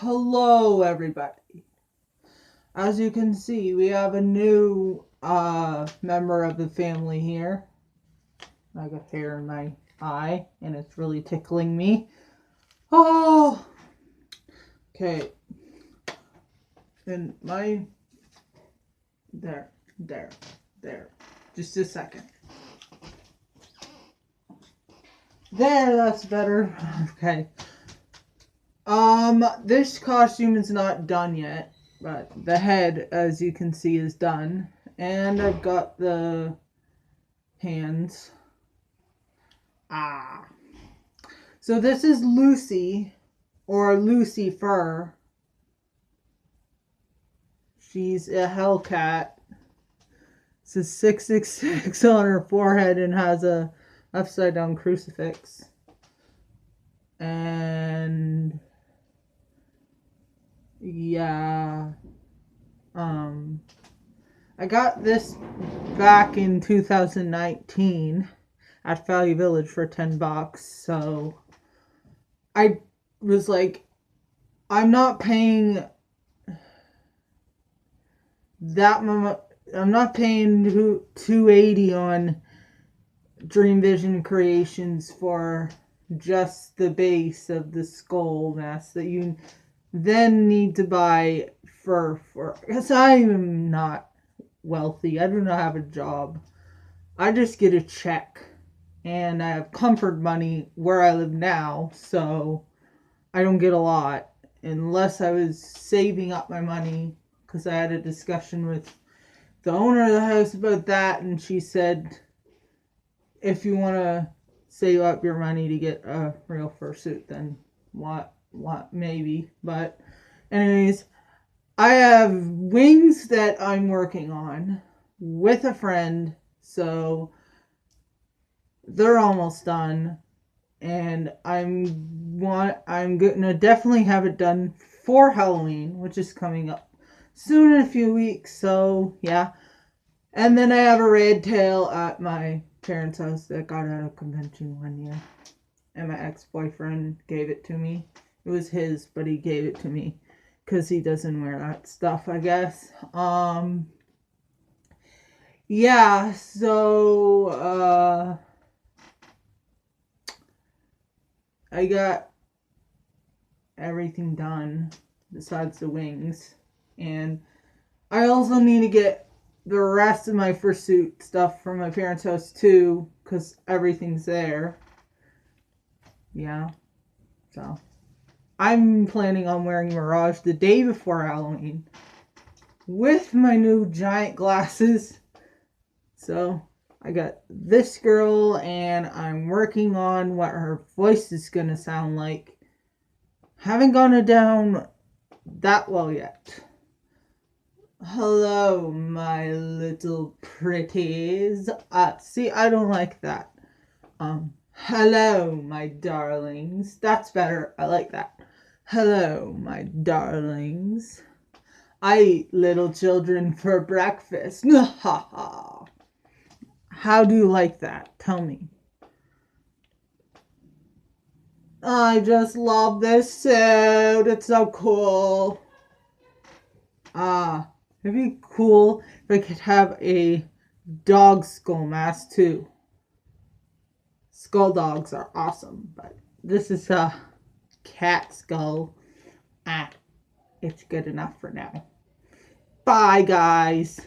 Hello everybody. As you can see, we have a new member of the family here. I got hair in my eye and it's really tickling me. Oh, okay. And there. Just a second. There, that's better. Okay. This costume is not done yet, but the head, as you can see, is done. And I've got the hands. So this is Lucy, or Lucyfur. She's a Hellcat. It says 666 on her forehead and has a upside down crucifix. And yeah, I got this back in 2019 at Value Village for $10. So I was like, I'm not paying that much. I'm not paying $280 on Dream Vision Creations for just the base of the skull mask that you then need to buy fur for. Because I am not wealthy. I do not have a job. I just get a check. And I have comfort money where I live now. So I don't get a lot. Unless I was saving up my money. Because I had a discussion with the owner of the house about that. And she said, if you want to save up your money to get a real fursuit, then what maybe. But anyways, I have wings that I'm working on with a friend, so they're almost done, and I'm gonna definitely have it done for Halloween, which is coming up soon in a few weeks. So yeah, and then I have a red tail at my parents' house that got at a convention one year, and my ex-boyfriend gave it to me. It was his, but he gave it to me because he doesn't wear that stuff, I guess. Yeah, so I got everything done besides the wings, and I also need to get the rest of my Fursuit stuff from my parents' house too, because everything's there. Yeah, so I'm planning on wearing Mirage the day before Halloween with my new giant glasses. So I got this girl, and I'm working on what her voice is gonna sound like. Haven't gone it down that well yet. Hello, my little pretties. See, I don't like that. Hello, my darlings. That's better. I like that. Hello, my darlings. I eat little children for breakfast. Ha ha. How do you like that? Tell me. I just love this suit. It's so cool. It'd be cool if I could have a dog skull mask too. Skull dogs are awesome, but this is a cat skull. It's good enough for now. Bye, guys.